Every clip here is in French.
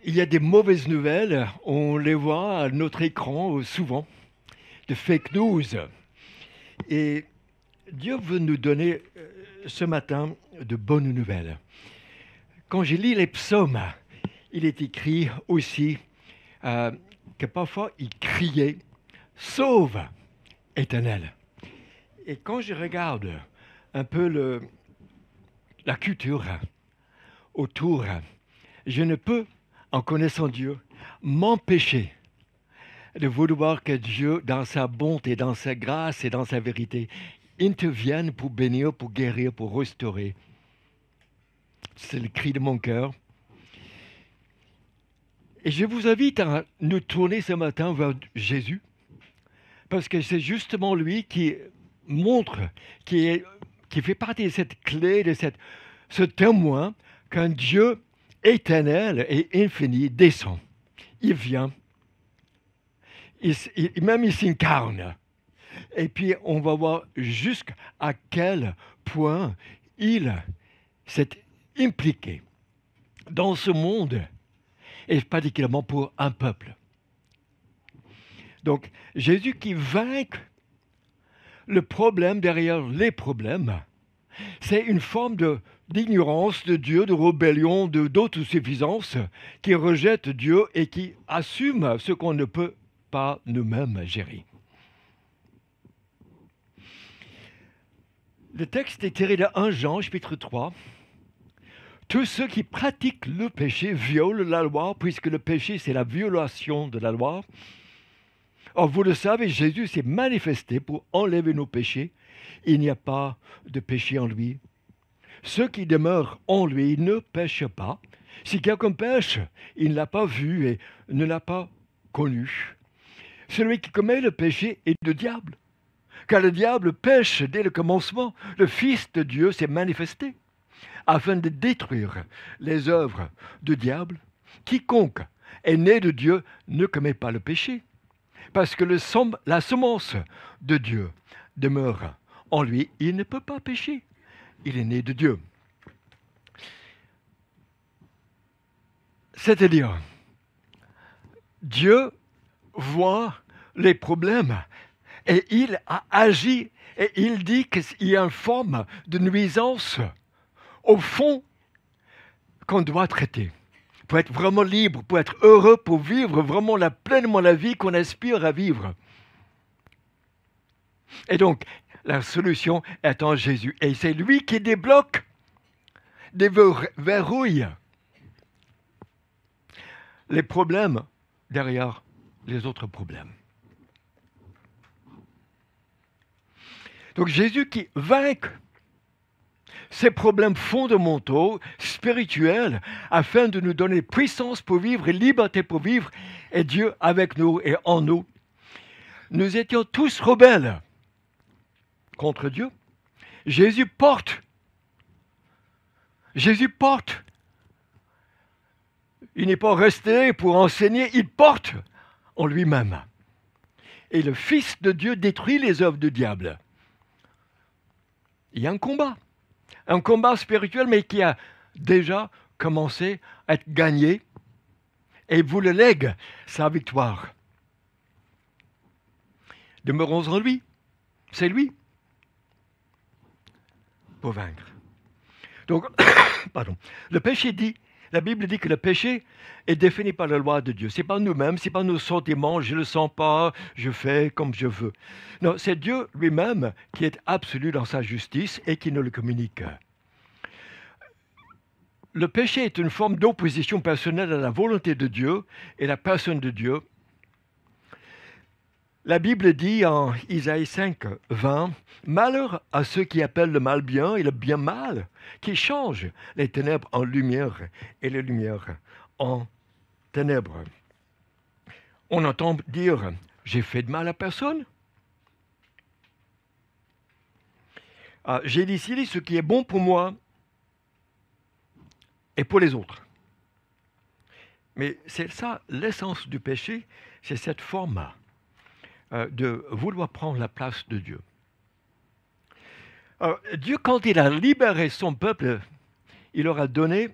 Il y a des mauvaises nouvelles, on les voit à notre écran souvent, de fake news. Et Dieu veut nous donner ce matin de bonnes nouvelles. Quand je lis les psaumes, il est écrit aussi euh, que parfois il criait Sauve, Éternel. Et quand je regarde un peu la culture autour, je ne peux, en connaissant Dieu, m'empêcher de vouloir que Dieu, dans sa bonté, dans sa grâce et dans sa vérité, intervienne pour bénir, pour guérir, pour restaurer. C'est le cri de mon cœur. Et je vous invite à nous tourner ce matin vers Jésus, parce que c'est justement lui qui montre, qui fait partie de cette clé, ce témoin qu'un Dieu éternel et infini descend. Il vient, même il s'incarne. Et puis on va voir jusqu'à quel point il s'est impliqué dans ce monde, et particulièrement pour un peuple. Donc Jésus qui vainc le problème derrière les problèmes, c'est une forme d'ignorance de Dieu, de rébellion, d'autosuffisance qui rejette Dieu et qui assume ce qu'on ne peut pas nous-mêmes gérer. Le texte est tiré de 1 Jean, chapitre 3. Tous ceux qui pratiquent le péché violent la loi, puisque le péché, c'est la violation de la loi. Or, vous le savez, Jésus s'est manifesté pour enlever nos péchés. Il n'y a pas de péché en lui. Ceux qui demeurent en lui ne pêchent pas. Si quelqu'un pêche, il ne l'a pas vu et ne l'a pas connu. Celui qui commet le péché est le diable. Car le diable pêche dès le commencement. Le Fils de Dieu s'est manifesté afin de détruire les œuvres du diable. Quiconque est né de Dieu ne commet pas le péché, parce que la semence de Dieu demeure en lui. Il ne peut pas pécher. Il est né de Dieu. C'est-à-dire, Dieu voit les problèmes et il a agi et il dit qu'il y a une forme de nuisance au fond qu'on doit traiter pour être vraiment libre, pour être heureux, pour vivre vraiment pleinement la vie qu'on aspire à vivre. Et donc, la solution est en Jésus. Et c'est lui qui débloque, déverrouille les problèmes derrière les autres problèmes. Donc Jésus qui vainc ces problèmes fondamentaux, spirituels, afin de nous donner puissance pour vivre et liberté pour vivre, et Dieu avec nous et en nous. Nous étions tous rebelles contre Dieu. Jésus porte. Il n'est pas resté pour enseigner, il porte en lui-même. Et le Fils de Dieu détruit les œuvres du diable. Il y a un combat spirituel, mais qui a déjà commencé à être gagné, et vous le lègue, sa victoire. Demeurons en lui, c'est lui, pour vaincre. Donc, pardon, le péché dit, la Bible dit que le péché est défini par la loi de Dieu. Ce n'est pas nous-mêmes, ce n'est pas nos sentiments, je ne le sens pas, je fais comme je veux. Non, c'est Dieu lui-même qui est absolu dans sa justice et qui nous le communique. Le péché est une forme d'opposition personnelle à la volonté de Dieu et la personne de Dieu. La Bible dit en Isaïe 5, 20, « Malheur à ceux qui appellent le mal bien et le bien mal, qui changent les ténèbres en lumière et les lumières en ténèbres. » On entend dire, « J'ai fait de mal à personne. J'ai décidé ce qui est bon pour moi et pour les autres. » Mais c'est ça, l'essence du péché, c'est cette forme de vouloir prendre la place de Dieu. Alors, Dieu, quand il a libéré son peuple, il leur a donné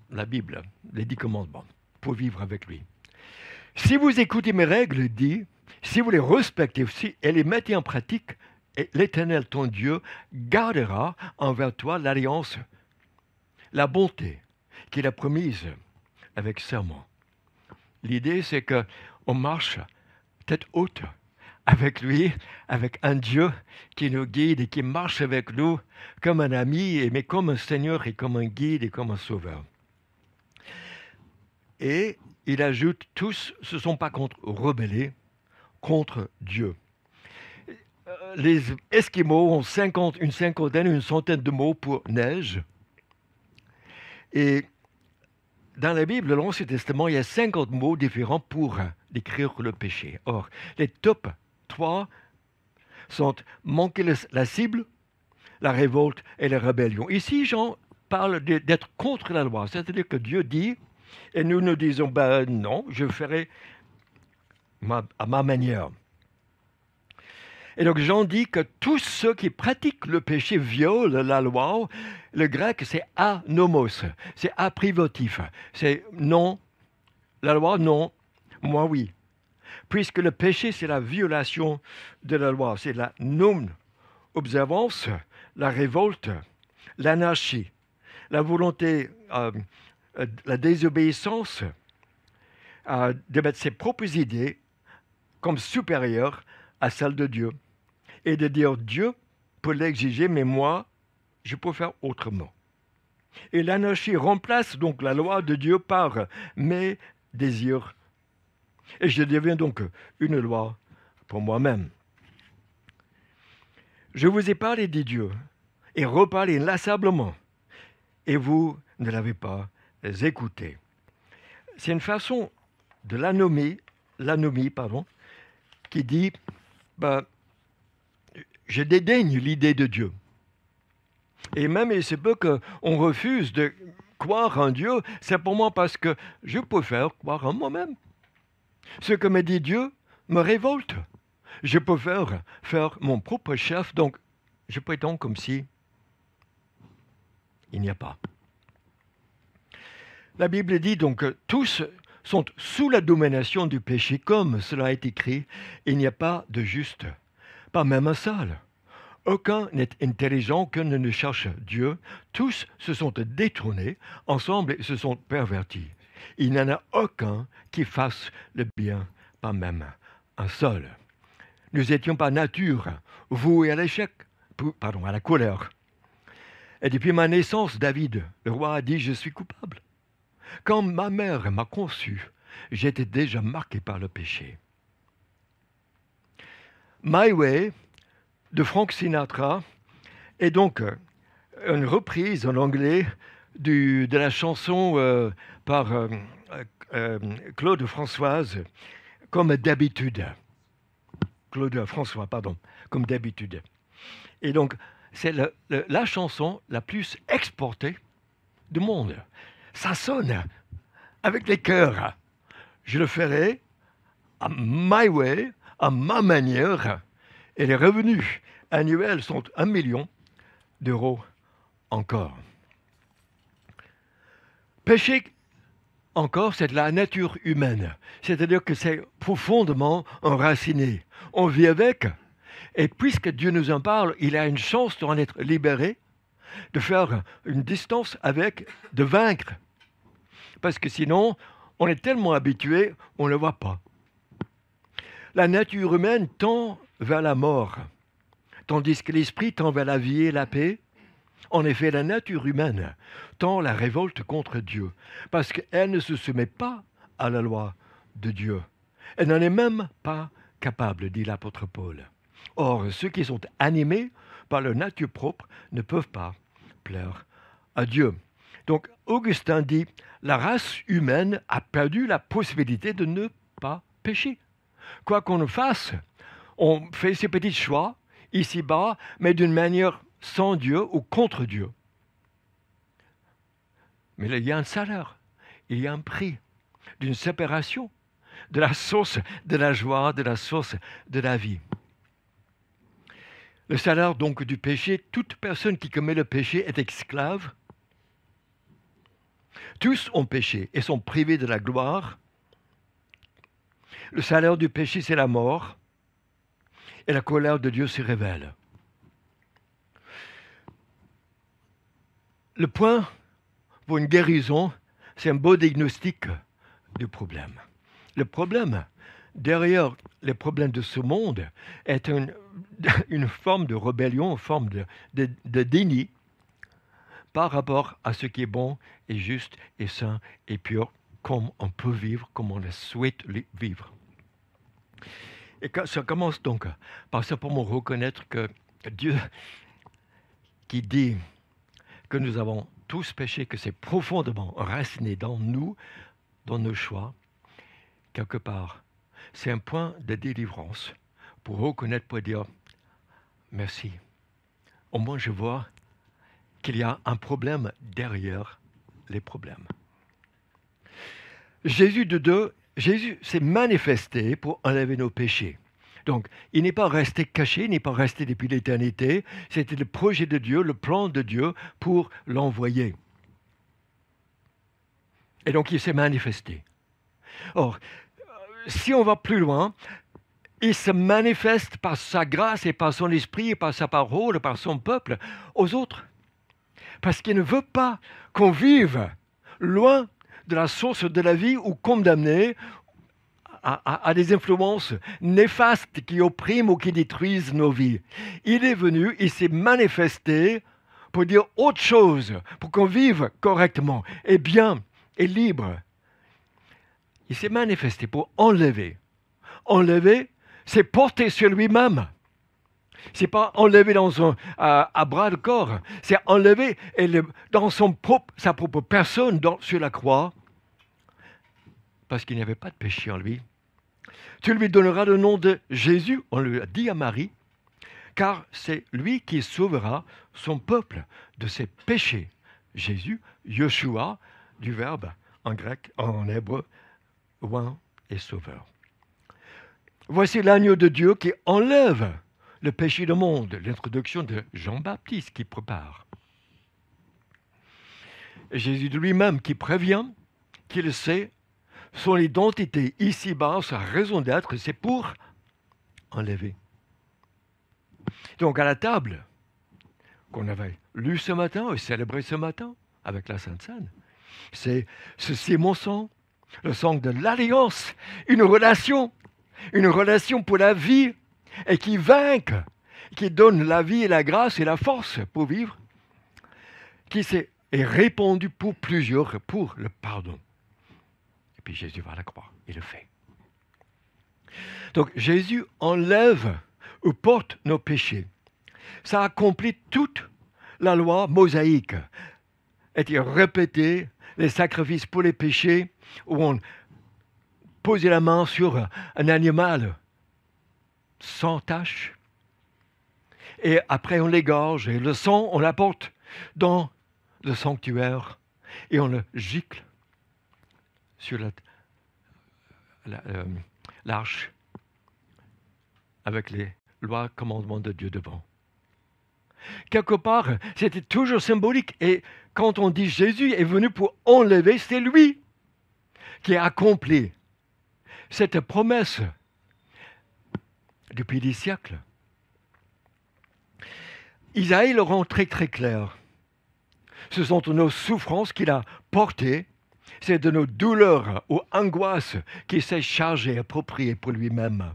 la Bible, les 10 commandements. pour vivre avec lui. Si vous écoutez mes règles, dit, si vous les respectez et les mettez en pratique, l'Éternel, ton Dieu, gardera envers toi l'alliance, la bonté qu'il a promise avec serment. L'idée, c'est qu'on marche tête haute avec lui, avec un Dieu qui nous guide et qui marche avec nous comme un ami, mais comme un Seigneur et comme un guide et comme un sauveur. Et il ajoute, tous ne se sont pas rebellés contre Dieu. Les Esquimaux ont une cinquantaine, une centaine de mots pour neige. Et dans la Bible, l'Ancien Testament, il y a 50 mots différents pour décrire le péché. Or, les top 3 sont manquer la cible, la révolte et la rébellion. Ici, Jean parle d'être contre la loi. C'est-à-dire que Dieu dit, et nous disons, non, je ferai à ma manière. Et donc Jean dit que tous ceux qui pratiquent le péché violent la loi. Le grec, c'est anomos, c'est privatif. C'est non, la loi, non, moi, oui. Puisque le péché, c'est la violation de la loi. C'est la non-observance, la révolte, l'anarchie, la volonté, la désobéissance, de mettre ses propres idées comme supérieures à celles de Dieu. Et de dire Dieu peut l'exiger, mais moi, je peux faire autrement. Et l'anarchie remplace donc la loi de Dieu par mes désirs. Et je deviens donc une loi pour moi-même. Je vous ai parlé des dieux et reparlé inlassablement, et vous ne l'avez pas écouté. C'est une façon de l'anomie, qui dit, je dédaigne l'idée de Dieu. Et même il se peut qu'on refuse de croire en Dieu, simplement parce que je préfère croire en moi-même. Ce que me dit Dieu me révolte. Je peux faire mon propre chef, donc je prétends comme si il n'y a pas. La Bible dit donc que tous sont sous la domination du péché, comme cela est écrit, il n'y a pas de juste, pas même un seul. Aucun n'est intelligent, aucun ne cherche Dieu. Tous se sont détournés, ensemble et se sont pervertis. Il n'y en a aucun qui fasse le bien, pas même un seul. Nous étions par nature voués à l'échec, à la colère. Et depuis ma naissance, David, le roi, a dit, je suis coupable. Quand ma mère m'a conçu, j'étais déjà marqué par le péché. My Way, de Frank Sinatra, est donc une reprise en anglais de la chanson par Claude Françoise, comme d'habitude. Claude François, pardon, comme d'habitude. Et donc, c'est la chanson la plus exportée du monde. Ça sonne avec les cœurs. Je le ferai à my way, à ma manière, et les revenus annuels sont 1 million d'euros encore. Péché, encore, c'est de la nature humaine. C'est-à-dire que c'est profondément enraciné. On vit avec, et puisque Dieu nous en parle, il a une chance d'en être libéré, de faire une distance avec, de vaincre. Parce que sinon, on est tellement habitué, on ne le voit pas. La nature humaine tend vers la mort, tandis que l'esprit tend vers la vie et la paix. En effet, la nature humaine tend la révolte contre Dieu, parce qu'elle ne se soumet pas à la loi de Dieu. Elle n'en est même pas capable, dit l'apôtre Paul. Or, ceux qui sont animés par leur nature propre ne peuvent pas plaire à Dieu. Donc, Augustin dit, la race humaine a perdu la possibilité de ne pas pécher. Quoi qu'on fasse, on fait ses petits choix, ici-bas, mais d'une manière sans Dieu ou contre Dieu. Mais il y a un salaire, il y a un prix d'une séparation de la source de la joie, de la source de la vie. Le salaire donc du péché, toute personne qui commet le péché est esclave. Tous ont péché et sont privés de la gloire. Le salaire du péché, c'est la mort. Et la colère de Dieu se révèle. Le point pour une guérison, c'est un beau diagnostic du problème. Le problème, derrière les problèmes de ce monde, est une forme de rébellion, une forme de déni par rapport à ce qui est bon et juste et sain et pur, comme on peut vivre, comme on le souhaite vivre. Et ça commence donc par simplement reconnaître que Dieu qui dit que nous avons tous péché, que c'est profondément enraciné dans nous, dans nos choix, quelque part, c'est un point de délivrance pour reconnaître, pour dire merci. Au moins je vois qu'il y a un problème derrière les problèmes. Jésus s'est manifesté pour enlever nos péchés. Donc, il n'est pas resté caché, il n'est pas resté depuis l'éternité. C'était le projet de Dieu, le plan de Dieu pour l'envoyer. Et donc, il s'est manifesté. Or, si on va plus loin, il se manifeste par sa grâce et par son esprit et par sa parole, par son peuple aux autres. Parce qu'il ne veut pas qu'on vive loin de la source de la vie ou condamné à des influences néfastes qui oppriment ou qui détruisent nos vies. Il est venu, il s'est manifesté pour dire autre chose, pour qu'on vive correctement et bien et libre. Il s'est manifesté pour enlever. Enlever, c'est porter sur lui-même. C'est pas enlever à bras de corps, c'est enlever dans sa propre personne sur la croix, parce qu'il n'y avait pas de péché en lui. Tu lui donneras le nom de Jésus, on lui a dit à Marie, car c'est lui qui sauvera son peuple de ses péchés. Jésus, Yeshua, du verbe en grec, en hébreu, oint et sauveur. Voici l'agneau de Dieu qui enlève le péché du monde, l'introduction de Jean-Baptiste qui prépare. Et Jésus de lui-même qui prévient qu'il sait son identité ici-bas, sa raison d'être, c'est pour enlever. Donc à la table qu'on avait lue ce matin et célébrée ce matin avec la Sainte Seine, ceci est mon sang, le sang de l'alliance, une relation pour la vie et qui vainque, qui donne la vie et la grâce et la force pour vivre, qui est répandu pour plusieurs, pour le pardon. Et puis Jésus va à la croix, il le fait. Donc Jésus enlève ou porte nos péchés. Ça accomplit toute la loi mosaïque. Et répété les sacrifices pour les péchés, où on posait la main sur un animal sans tache, et après on l'égorge, et le sang, on l'apporte dans le sanctuaire, et on le gicle sur l'arche, avec les lois, commandements de Dieu devant. Quelque part, c'était toujours symbolique, et quand on dit Jésus est venu pour enlever, c'est lui qui a accompli cette promesse depuis des siècles. Isaïe le rend très très clair. Ce sont nos souffrances qu'il a portées, c'est de nos douleurs ou angoisses qu'il s'est chargé, approprié pour lui-même.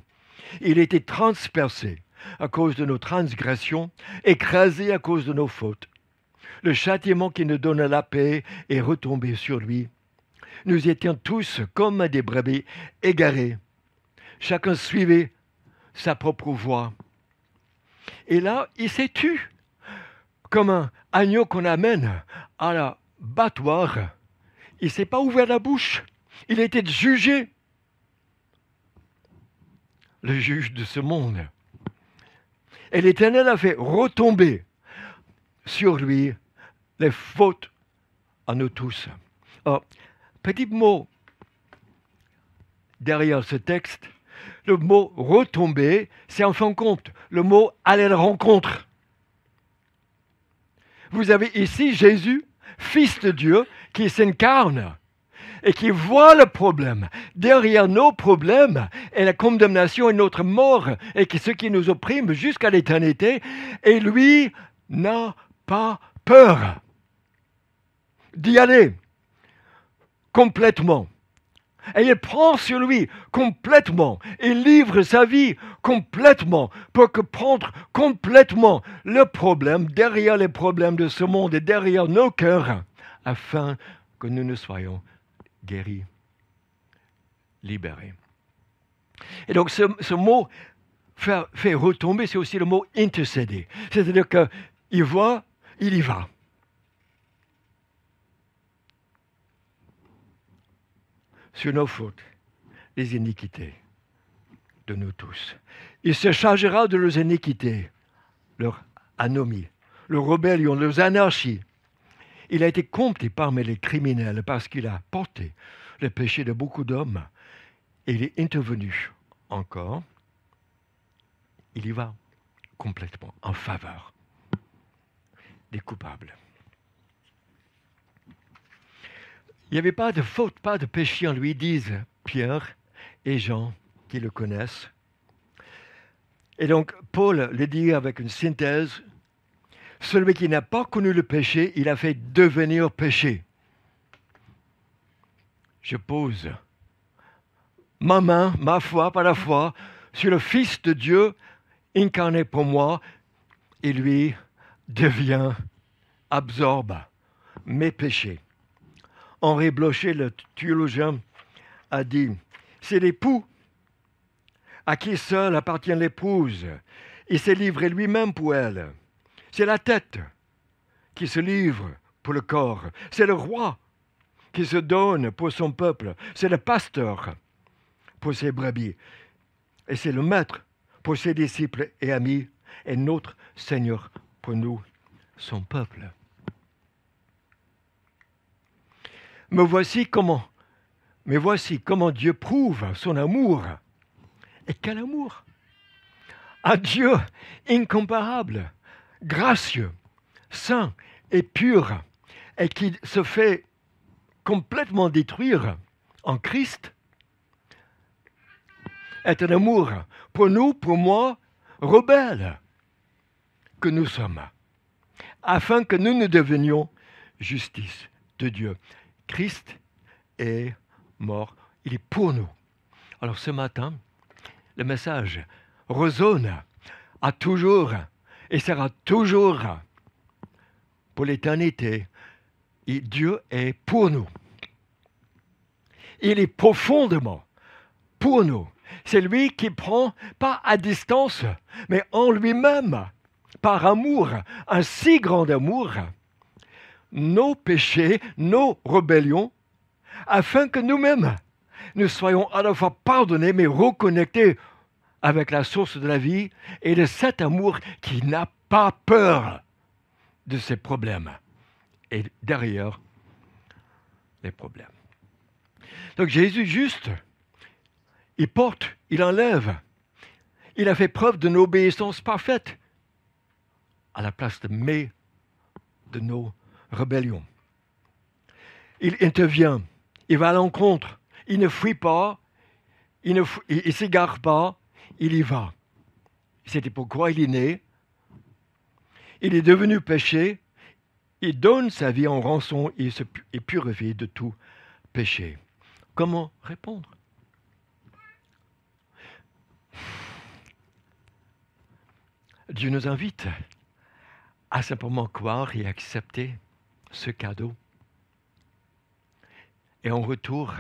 Il était transpercé à cause de nos transgressions, écrasé à cause de nos fautes. Le châtiment qui nous donne la paix est retombé sur lui. Nous étions tous comme des brebis égarés. Chacun suivait sa propre voie. Et là, il s'est tu, comme un agneau qu'on amène à l'abattoir. Il ne s'est pas ouvert la bouche. Il était jugé. Le juge de ce monde. Et l'Éternel a fait retomber sur lui les fautes à nous tous. Alors, petit mot derrière ce texte, le mot retomber, c'est en fin de compte le mot aller à la rencontre. Vous avez ici Jésus Fils de Dieu qui s'incarne et qui voit le problème. Derrière nos problèmes est la condamnation et notre mort et ce qui nous opprime jusqu'à l'éternité. Et lui n'a pas peur d'y aller complètement. Et il prend sur lui complètement. Il livre sa vie complètement pour prendre complètement le problème derrière les problèmes de ce monde et derrière nos cœurs afin que nous ne soyons guéris, libérés. Et donc ce mot fait retomber, c'est aussi le mot intercéder. C'est-à-dire qu'il voit, il y va. Sur nos fautes, les iniquités de nous tous. Il se chargera de leurs iniquités, leur anomie, leur rébellion, leurs anarchies. Il a été compté parmi les criminels parce qu'il a porté le péché de beaucoup d'hommes et il est intervenu encore. Il y va complètement en faveur des coupables. Il n'y avait pas de faute, pas de péché en lui, disent Pierre et Jean qui le connaissent. Et donc, Paul le dit avec une synthèse, celui qui n'a pas connu le péché, il a fait devenir péché. Je pose ma main, ma foi, par la foi, sur le Fils de Dieu incarné pour moi, et lui absorbe mes péchés. Henri Blocher, le théologien, a dit « C'est l'époux à qui seul appartient l'épouse. Il s'est livré lui-même pour elle. C'est la tête qui se livre pour le corps. C'est le roi qui se donne pour son peuple. C'est le pasteur pour ses brebis. Et c'est le maître pour ses disciples et amis. Et notre Seigneur pour nous, son peuple. » Mais voici comment Dieu prouve son amour. Et quel amour! Un Dieu incomparable, gracieux, saint et pur, et qui se fait complètement détruire en Christ, est un amour pour nous, pour moi, rebelles que nous sommes, afin que nous devenions justice de Dieu. Christ est mort, il est pour nous. Alors ce matin, le message résonne à toujours et sera toujours pour l'éternité. Et Dieu est pour nous. Il est profondément pour nous. C'est lui qui prend, pas à distance, mais en lui-même, par amour, un si grand amour, nos péchés, nos rébellions, afin que nous-mêmes, nous soyons à la fois pardonnés, mais reconnectés avec la source de la vie et de cet amour qui n'a pas peur de ses problèmes. Et derrière, les problèmes. Donc Jésus, juste, il porte, il enlève. Il a fait preuve d'une obéissance parfaite à la place de nos rébellions. Il intervient, il va à l'encontre, il ne fuit pas, il ne s'égare pas, il y va. C'était pourquoi il est né. Il est devenu péché, il donne sa vie en rançon, il est purifié de tout péché. Comment répondre? Dieu nous invite à simplement croire et accepter ce cadeau. Et en retour,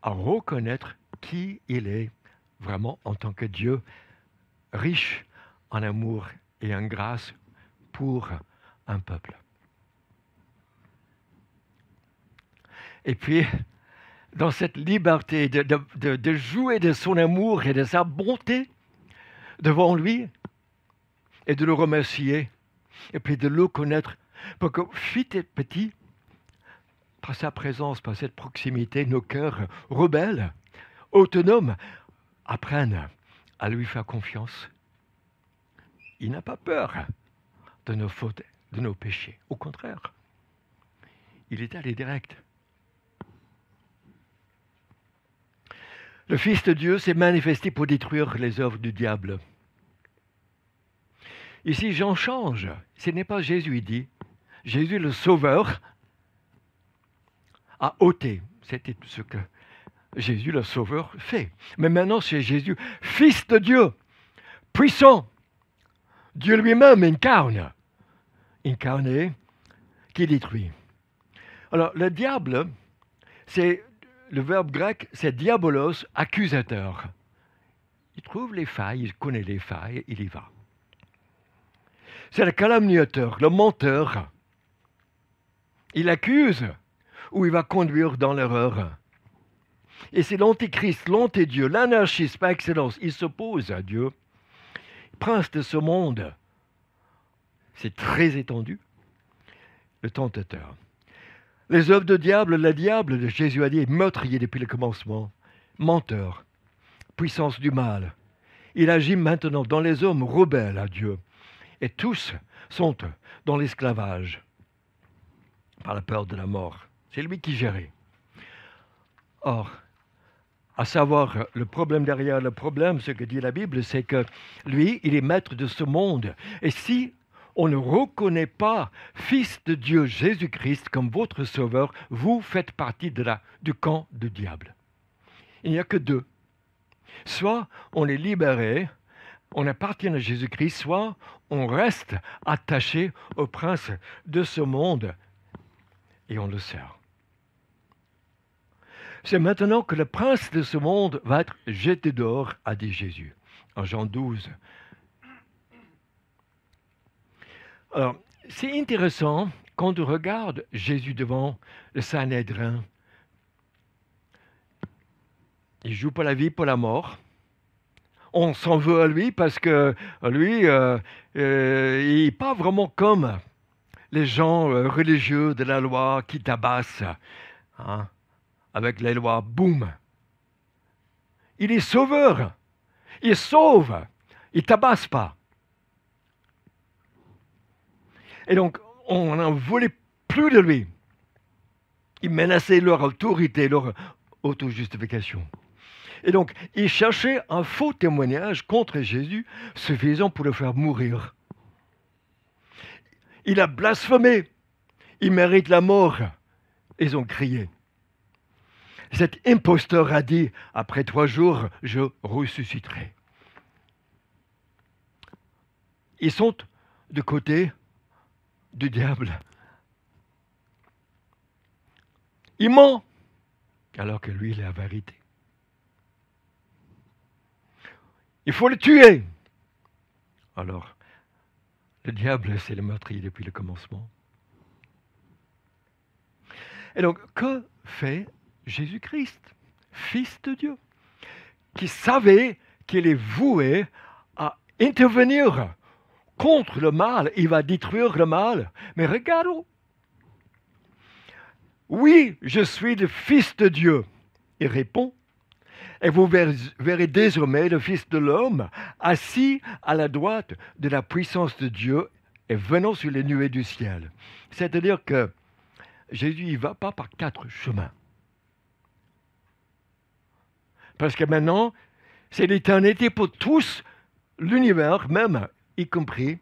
à reconnaître qui il est vraiment en tant que Dieu, riche en amour et en grâce pour un peuple. Et puis, dans cette liberté de jouer de son amour et de sa bonté devant lui, et de le remercier, et puis de le connaître, pour que petit, par sa présence, par cette proximité, nos cœurs rebelles, autonomes, apprennent à lui faire confiance. Il n'a pas peur de nos fautes, de nos péchés. Au contraire, il est allé direct. Le Fils de Dieu s'est manifesté pour détruire les œuvres du diable. Ici, Jean change. Ce n'est pas Jésus, il dit. Jésus, le Sauveur, a ôté. C'était ce que Jésus, le Sauveur, fait. Mais maintenant, c'est Jésus, Fils de Dieu, puissant. Dieu lui-même incarné, qui détruit. Alors, le diable, c'est le verbe grec, c'est diabolos, accusateur. Il trouve les failles, il connaît les failles, il y va. C'est le calomniateur, le menteur. Il accuse ou il va conduire dans l'erreur. Et c'est l'antéchrist, l'anté-Dieu, l'anarchiste par excellence. Il s'oppose à Dieu. Prince de ce monde. C'est très étendu. Le tentateur. Les œuvres de diable, le diable, Jésus a dit, est meurtrier depuis le commencement. Menteur. Puissance du mal. Il agit maintenant dans les hommes rebelles à Dieu. Et tous sont dans l'esclavage. Par la peur de la mort. C'est lui qui gérait. Or, à savoir, le problème derrière le problème, ce que dit la Bible, c'est que lui, il est maître de ce monde. Et si on ne reconnaît pas Fils de Dieu Jésus-Christ comme votre sauveur, vous faites partie du camp du diable. Il n'y a que deux. Soit on est libéré, on appartient à Jésus-Christ, soit on reste attaché au prince de ce monde et on le sert. C'est maintenant que le prince de ce monde va être jeté dehors, a dit Jésus, en Jean 12. Alors, c'est intéressant quand on regarde Jésus devant le Sanhédrin. Il joue pour la vie, pour la mort. On s'en veut à lui parce que lui, il n'est pas vraiment comme les gens religieux de la loi qui tabassent. Hein, avec les lois, boum. Il est sauveur. Il sauve. Il ne tabasse pas. Et donc, on n'en voulait plus de lui. Il menaçait leur autorité, leur auto-justification. Et donc, il cherchait un faux témoignage contre Jésus, suffisant pour le faire mourir. Il a blasphémé. Il mérite la mort. Ils ont crié. Cet imposteur a dit, après 3 jours, je ressusciterai. Ils sont du côté du diable. Il ment, alors que lui, il est la vérité. Il faut le tuer. Alors, le diable, c'est le meurtrier depuis le commencement. Et donc, que fait Jésus-Christ, Fils de Dieu, qui savait qu'il est voué à intervenir contre le mal, il va détruire le mal. Mais regardons. Oui, je suis le Fils de Dieu. Il répond, et vous verrez désormais le Fils de l'homme assis à la droite de la puissance de Dieu et venant sur les nuées du ciel. C'est-à-dire que Jésus ne va pas par 4 chemins. Parce que maintenant, c'est l'éternité pour tous, l'univers même, y compris,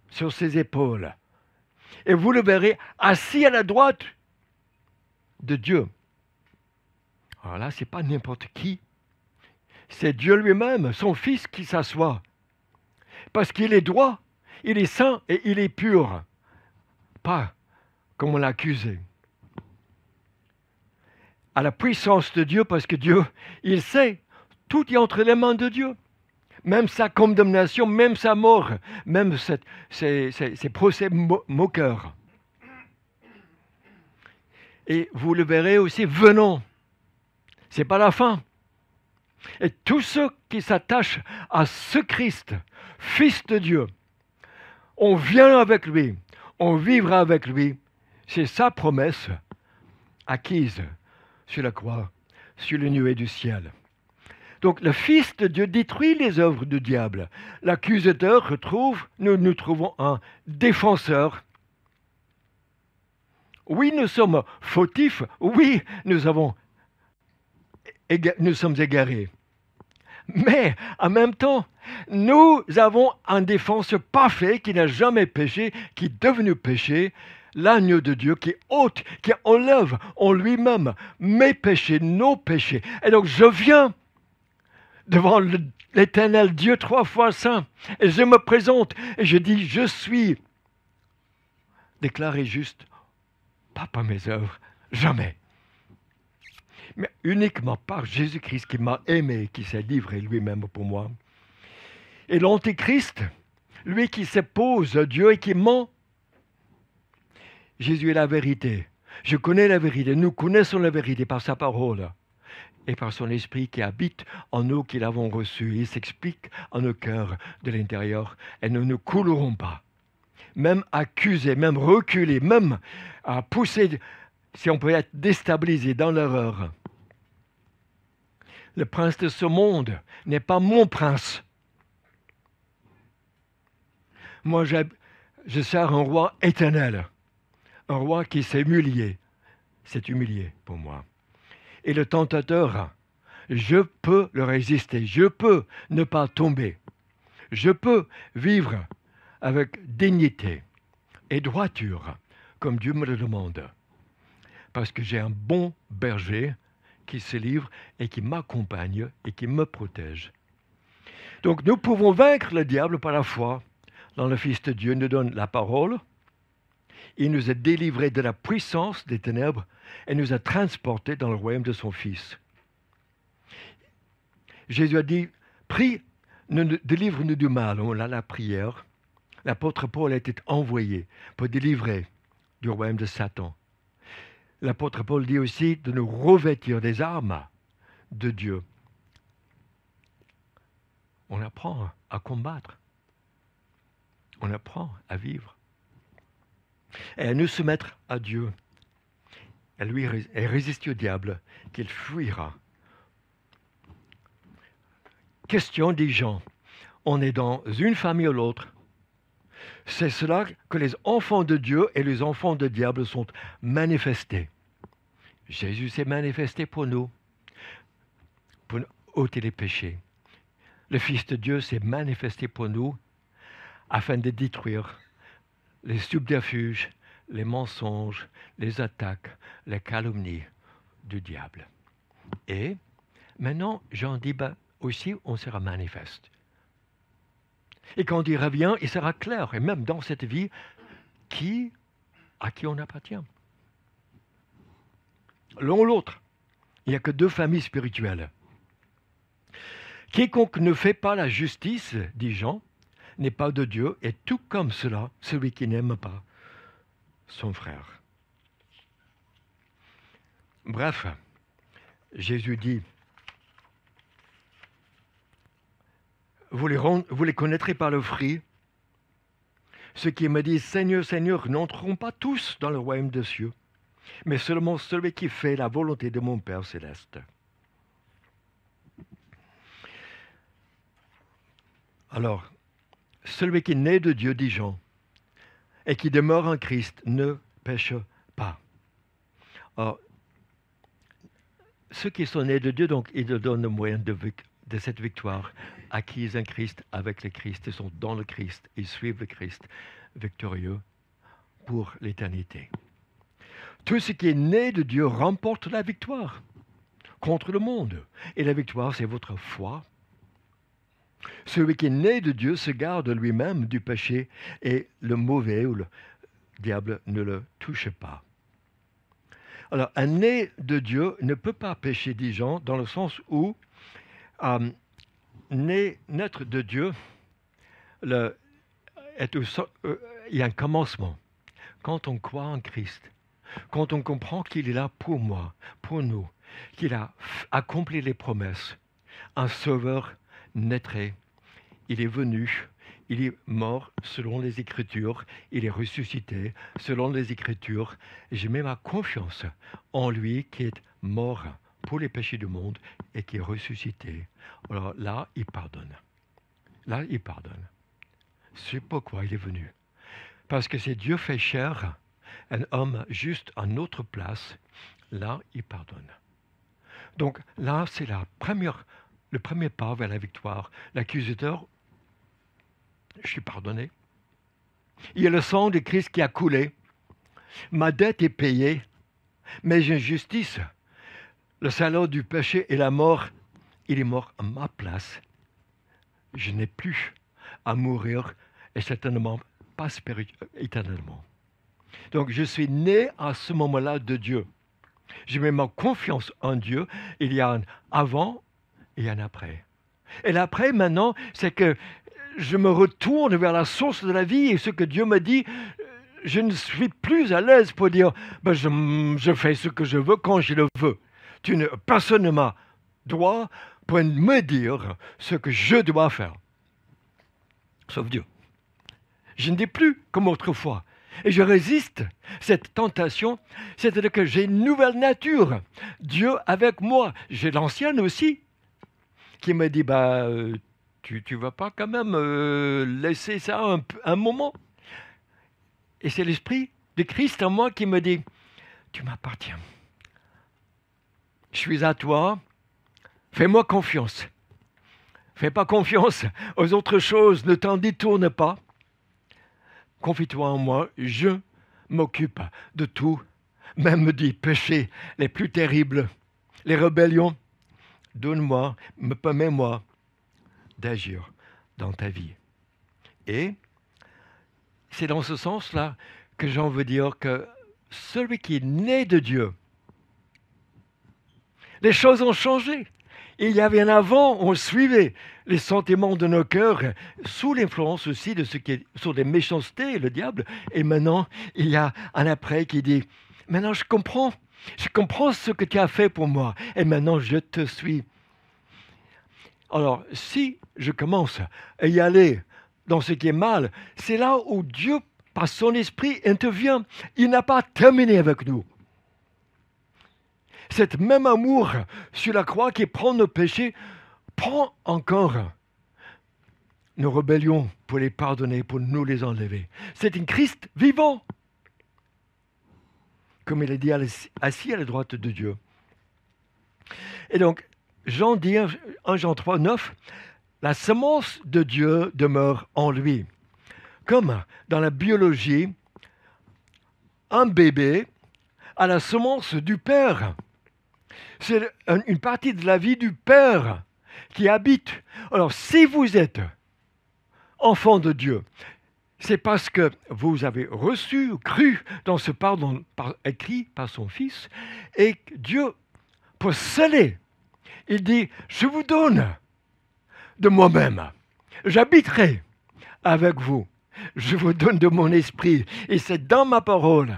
sur ses épaules. Et vous le verrez assis à la droite de Dieu. Alors là, ce n'est pas n'importe qui. C'est Dieu lui-même, son Fils, qui s'assoit. Parce qu'il est droit, il est saint et il est pur. Pas comme on l'a accusé. À la puissance de Dieu, parce que Dieu, il sait, tout est entre les mains de Dieu. Même sa condamnation, même sa mort, même ses procès moqueurs. Et vous le verrez aussi, venons. Ce n'est pas la fin. Et tous ceux qui s'attachent à ce Christ, Fils de Dieu, on vient avec lui, on vivra avec lui. C'est sa promesse acquise sur la croix, sur les nuées du ciel. Donc le Fils de Dieu détruit les œuvres du diable. L'accusateur retrouve, nous trouvons un défenseur Oui, nous sommes fautifs. Oui, nous sommes égarés. Mais en même temps, nous avons un défense parfait qui n'a jamais péché, qui est devenu péché, l'agneau de Dieu qui ôte, qui enlève en lui-même mes péchés, nos péchés. Et donc je viens devant l'Éternel Dieu 3 fois saint et je me présente et je dis, je suis déclaré juste, pas par mes œuvres, jamais. Mais uniquement par Jésus-Christ qui m'a aimé, qui s'est livré lui-même pour moi. Et l'Antéchrist, lui qui s'oppose à Dieu et qui ment, Jésus est la vérité. Je connais la vérité. Nous connaissons la vérité par sa parole et par son esprit qui habite en nous, qui l'avons reçu. Il s'explique en nos cœurs de l'intérieur et nous ne coulerons pas. Même accusés, même reculés, même à pousser, si on peut être déstabilisé dans l'erreur. Le prince de ce monde n'est pas mon prince. Moi, je sers un roi éternel, un roi qui s'est humilié. C'est humilié pour moi. Et le tentateur, je peux le résister, je peux ne pas tomber, je peux vivre avec dignité et droiture, comme Dieu me le demande, parce que j'ai un bon berger qui se livre et qui m'accompagne et qui me protège. Donc nous pouvons vaincre le diable par la foi dans le Fils de Dieu, nous donne la parole, il nous a délivrés de la puissance des ténèbres et nous a transportés dans le royaume de son Fils. Jésus a dit, prie, délivre-nous du mal. On a la prière. L'apôtre Paul a été envoyé pour délivrer du royaume de Satan. L'apôtre Paul dit aussi de nous revêtir des armes de Dieu. On apprend à combattre. On apprend à vivre. Et à nous soumettre à Dieu. Et résister au diable, qu'il fuira. Question des gens. On est dans une famille ou l'autre. C'est cela que les enfants de Dieu et les enfants de diable sont manifestés. Jésus s'est manifesté pour nous ôter les péchés. Le Fils de Dieu s'est manifesté pour nous afin de détruire les subterfuges, les mensonges, les attaques, les calomnies du diable. Et maintenant, Jean dit, aussi, on sera manifeste. Et quand il revient, il sera clair, et même dans cette vie, à qui on appartient. L'un ou l'autre. Il n'y a que deux familles spirituelles. Quiconque ne fait pas la justice, dit Jean, n'est pas de Dieu, et tout comme cela, celui qui n'aime pas son frère. Bref, Jésus dit, vous les connaîtrez par le fruit. Ceux qui me disent Seigneur, Seigneur, n'entreront pas tous dans le royaume des cieux, mais seulement celui qui fait la volonté de mon Père céleste. Alors, celui qui naît de Dieu, dit Jean, et qui demeure en Christ, ne pêche pas. Alors, ceux qui sont nés de Dieu, donc, ils donnent le moyen de cette victoire, acquise en Christ, avec le Christ, ils sont dans le Christ, ils suivent le Christ, victorieux pour l'éternité. Tout ce qui est né de Dieu remporte la victoire contre le monde. Et la victoire, c'est votre foi. Celui qui est né de Dieu se garde lui-même du péché et le mauvais ou le diable ne le touche pas. Alors, un né de Dieu ne peut pas pécher, dit Jean, dans le sens où naître de Dieu, il y a un commencement. Quand on croit en Christ, quand on comprend qu'il est là pour moi, pour nous, qu'il a accompli les promesses, un sauveur naîtrait, il est venu, il est mort selon les Écritures, il est ressuscité selon les Écritures, et je mets ma confiance en lui qui est mort pour les péchés du monde et qui est ressuscité. Alors là, il pardonne. Là, il pardonne. C'est pourquoi il est venu. Parce que c'est Dieu fait chair Un homme juste à notre place, là, il pardonne. Donc là, c'est le premier pas vers la victoire. L'accusateur, je suis pardonné. Il y a le sang de Christ qui a coulé. Ma dette est payée. Mes injustices, le salaire du péché et la mort, il est mort à ma place. Je n'ai plus à mourir et certainement pas éternellement. Donc je suis né à ce moment-là de Dieu. Je mets ma confiance en Dieu. Il y a un avant et un après. Et l'après, maintenant, c'est que je me retourne vers la source de la vie et ce que Dieu me dit, je ne suis plus à l'aise pour dire ben je fais ce que je veux quand je le veux. Personne ne m'a droit pour me dire ce que je dois faire. Sauf Dieu. Je ne dis plus comme autrefois. Et je résiste cette tentation, c'est-à-dire que j'ai une nouvelle nature. Dieu avec moi. J'ai l'ancienne aussi, qui me dit, tu ne vas pas quand même laisser ça un moment. Et c'est l'Esprit de Christ en moi qui me dit, tu m'appartiens. Je suis à toi, fais-moi confiance. Fais pas confiance aux autres choses, ne t'en détourne pas. Confie-toi en moi, je m'occupe de tout, même des péchés les plus terribles, les rébellions. Donne-moi, permets-moi d'agir dans ta vie. Et c'est dans ce sens-là que j'en veux dire que celui qui est né de Dieu, les choses ont changé. Il y avait un avant, on suivait les sentiments de nos cœurs, sous l'influence aussi de ce qui est sur les méchancetés, le diable. Et maintenant, il y a un après qui dit, maintenant je comprends ce que tu as fait pour moi, et maintenant je te suis. Alors, si je commence à y aller dans ce qui est mal, c'est là où Dieu, par son esprit, intervient. Il n'a pas terminé avec nous. Cet même amour sur la croix qui prend nos péchés, prend encore nos rébellions pour les pardonner, pour nous les enlever. C'est un Christ vivant, comme il est dit assis à la droite de Dieu. Et donc, Jean dit, 1 Jean 3, 9, la semence de Dieu demeure en lui. Comme dans la biologie, un bébé a la semence du Père. C'est une partie de la vie du Père qui habite. Alors, si vous êtes enfant de Dieu, c'est parce que vous avez reçu, cru dans ce pardon écrit par son Fils, et Dieu, pour sceller, il dit, je vous donne de moi-même, j'habiterai avec vous, je vous donne de mon esprit, et c'est dans ma parole.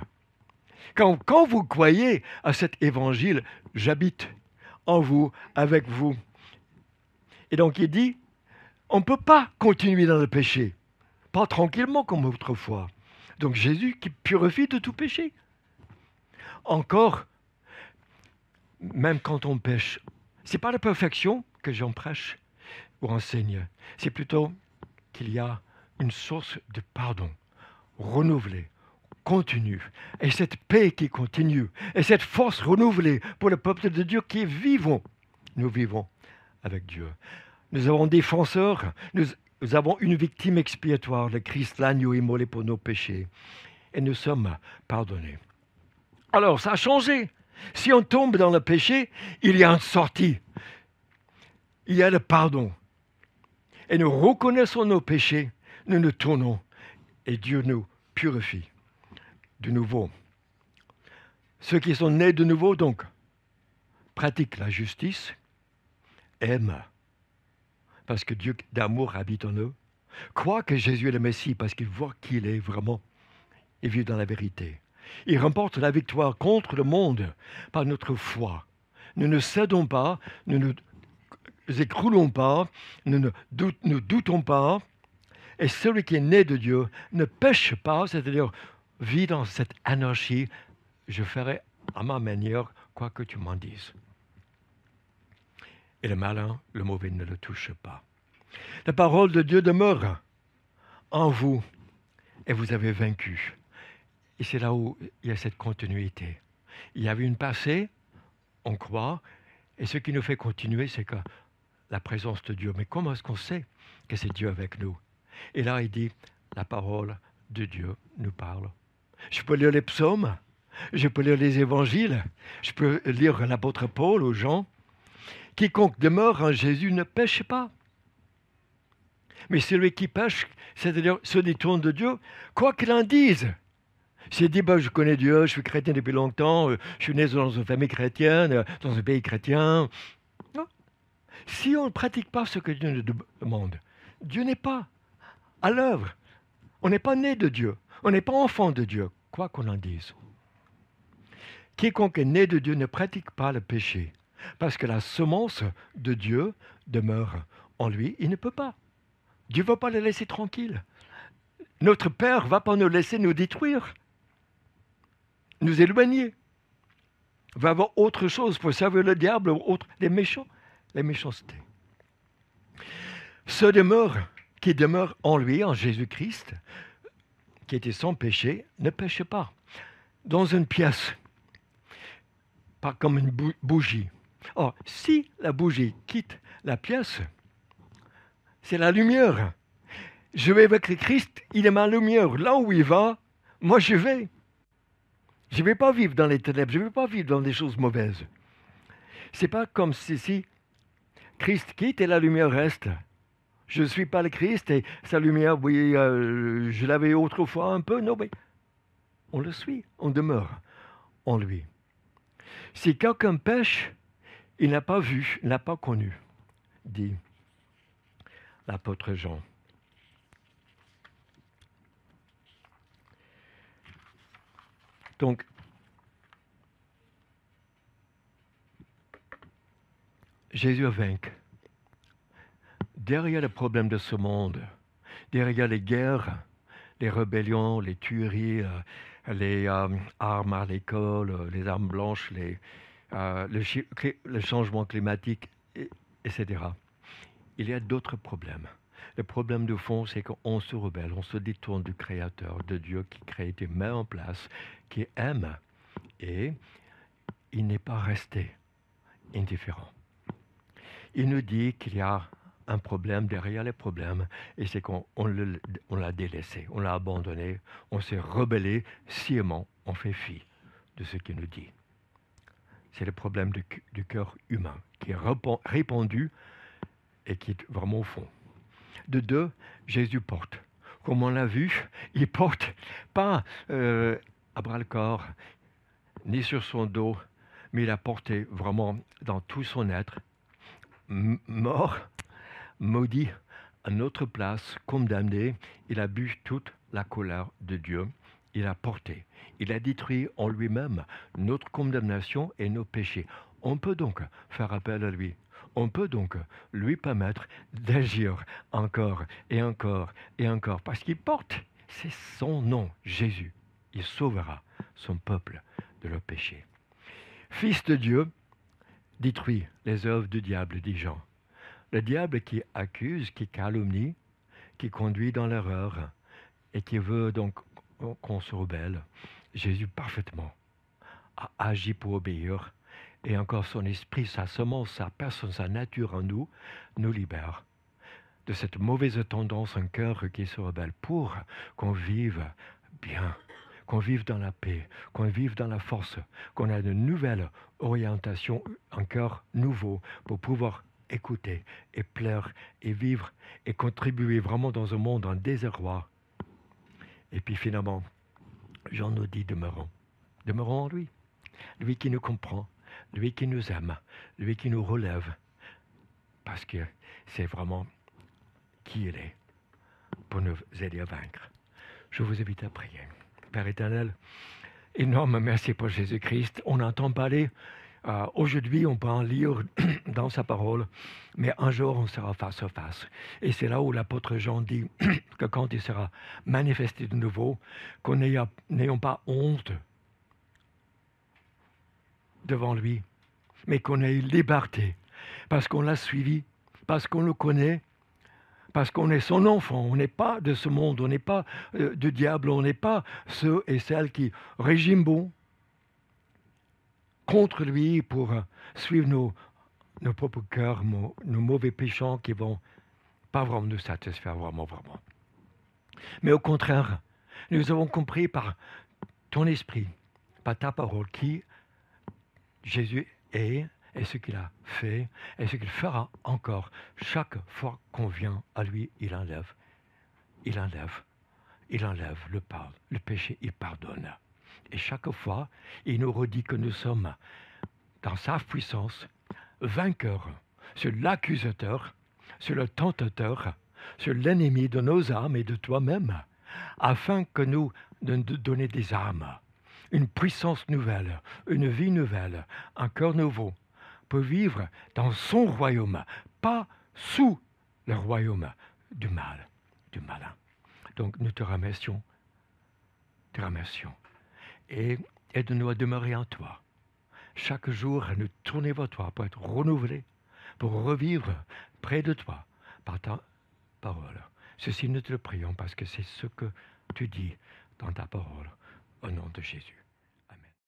Quand vous croyez à cet évangile, j'habite en vous, avec vous. Et donc il dit, on ne peut pas continuer dans le péché, pas tranquillement comme autrefois. Donc Jésus qui purifie de tout péché. Encore, même quand on pêche, ce n'est pas la perfection que j'en prêche ou enseigne, c'est plutôt qu'il y a une source de pardon renouvelée, continue, et cette paix qui continue, et cette force renouvelée pour le peuple de Dieu qui est vivant. Nous vivons avec Dieu. Nous avons des défenseurs, nous avons une victime expiatoire, le Christ, l'agneau immolé pour nos péchés, et nous sommes pardonnés. Alors, ça a changé. Si on tombe dans le péché, il y a une sortie. Il y a le pardon. Et nous reconnaissons nos péchés, nous nous tournons, et Dieu nous purifie de nouveau. Ceux qui sont nés de nouveau, donc, pratiquent la justice, aiment, parce que Dieu d'amour habite en eux, croient que Jésus est le Messie, parce qu'ils voient qui il est vraiment, et vivent dans la vérité. Ils remportent la victoire contre le monde par notre foi. Nous ne cédons pas, nous ne nous écroulons pas, nous ne doutons pas, et celui qui est né de Dieu ne pêche pas, c'est-à-dire vit dans cette anarchie, je ferai à ma manière quoi que tu m'en dises. Et le malin, le mauvais ne le touche pas. La parole de Dieu demeure en vous et vous avez vaincu. Et c'est là où il y a cette continuité. Il y avait une passé, on croit, et ce qui nous fait continuer, c'est que la présence de Dieu. Mais comment est-ce qu'on sait que c'est Dieu avec nous? Et là, il dit, la parole de Dieu nous parle. Je peux lire les psaumes, je peux lire les évangiles, je peux lire l'apôtre Paul aux gens. Quiconque demeure en Jésus ne pêche pas. Mais celui qui pêche, c'est-à-dire se détourne de Dieu, quoi qu'il en dise. S'il dit, je connais Dieu, je suis chrétien depuis longtemps, je suis né dans une famille chrétienne, dans un pays chrétien. Non. Si on ne pratique pas ce que Dieu nous demande, Dieu n'est pas à l'œuvre. On n'est pas né de Dieu. On n'est pas enfant de Dieu, quoi qu'on en dise. Quiconque est né de Dieu ne pratique pas le péché, parce que la semence de Dieu demeure en lui. Il ne peut pas. Dieu ne va pas le laisser tranquille. Notre Père ne va pas nous laisser nous détruire, nous éloigner. Il va avoir autre chose pour servir le diable, les méchancetés. Ce qui demeure en lui, en Jésus-Christ, qui était sans péché, ne pêche pas. Dans une pièce, pas comme une bougie. Or, si la bougie quitte la pièce, c'est la lumière. Je vais avec le Christ, il est ma lumière. Là où il va, moi je vais. Je ne vais pas vivre dans les ténèbres, je ne vais pas vivre dans des choses mauvaises. C'est pas comme si Christ quitte et la lumière reste. Je ne suis pas le Christ et sa lumière, oui, je l'avais autrefois un peu, non, mais on le suit, on demeure en lui. Si quelqu'un pêche, il n'a pas vu, il n'a pas connu, dit l'apôtre Jean. Donc, Jésus a vaincu. Derrière les problèmes de ce monde, derrière les guerres, les rébellions, les tueries, les armes à l'école, les armes blanches, le changement climatique, etc. Il y a d'autres problèmes. Le problème de fond, c'est qu'on se rebelle, on se détourne du Créateur, de Dieu qui crée, qui met en place, qui aime, et il n'est pas resté indifférent. Il nous dit qu'il y a un problème derrière les problèmes, et c'est qu'on l'a délaissé, on l'a abandonné, on s'est rebellé sciemment, on fait fi de ce qu'il nous dit. C'est le problème du cœur humain qui est répandu et qui est vraiment au fond. De deux, Jésus porte. Comme on l'a vu, il porte pas à bras-le-corps, ni sur son dos, mais il a porté vraiment dans tout son être, mort, maudit, à notre place, condamné. Il a bu toute la colère de Dieu. Il a porté. Il a détruit en lui-même notre condamnation et nos péchés. On peut donc faire appel à lui. On peut donc lui permettre d'agir encore et encore et encore, parce qu'il porte, c'est son nom, Jésus. Il sauvera son peuple de leur péché. Fils de Dieu, détruit les œuvres du diable, dit Jean. Le diable qui accuse, qui calomnie, qui conduit dans l'erreur et qui veut donc qu'on se rebelle. Jésus parfaitement a agi pour obéir, et encore son esprit, sa semence, sa personne, sa nature en nous, nous libère de cette mauvaise tendance, un cœur qui se rebelle, pour qu'on vive bien, qu'on vive dans la paix, qu'on vive dans la force, qu'on ait une nouvelle orientation, un cœur nouveau pour pouvoir écouter et plaire et vivre et contribuer vraiment dans un monde en désarroi. Et puis finalement, Jean nous dit demeurons. Demeurons en lui. Lui qui nous comprend, lui qui nous aime, lui qui nous relève. Parce que c'est vraiment qui il est pour nous aider à vaincre. Je vous invite à prier. Père éternel, énorme merci pour Jésus-Christ. On entend parler, aujourd'hui on peut en lire dans sa parole, mais un jour on sera face à face. Et c'est là où l'apôtre Jean dit que quand il sera manifesté de nouveau, qu'on n'ayons pas honte devant lui, mais qu'on ait liberté, parce qu'on l'a suivi, parce qu'on le connaît, Parce qu'on est son enfant, on n'est pas de ce monde, on n'est pas du diable, on n'est pas ceux et celles qui régiment contre lui pour suivre nos propres cœurs, nos mauvais péchants qui vont pas vraiment nous satisfaire, vraiment. Mais au contraire, nous avons compris par ton esprit, par ta parole, qui Jésus est, et ce qu'il a fait, et ce qu'il fera encore. Chaque fois qu'on vient à lui, il enlève le péché, il pardonne. Et chaque fois, il nous redit que nous sommes dans sa puissance, vainqueurs sur l'accusateur, sur le tentateur, sur l'ennemi de nos âmes et de toi-même, afin que nous de donner des âmes, une puissance nouvelle, une vie nouvelle, un cœur nouveau, pour vivre dans son royaume, pas sous le royaume du mal, du malin. Donc nous te remercions. Et aide-nous à demeurer en toi. Chaque jour, à nous tourner vers toi pour être renouvelés, pour revivre près de toi par ta parole. Ceci, nous te le prions parce que c'est ce que tu dis dans ta parole. Au nom de Jésus.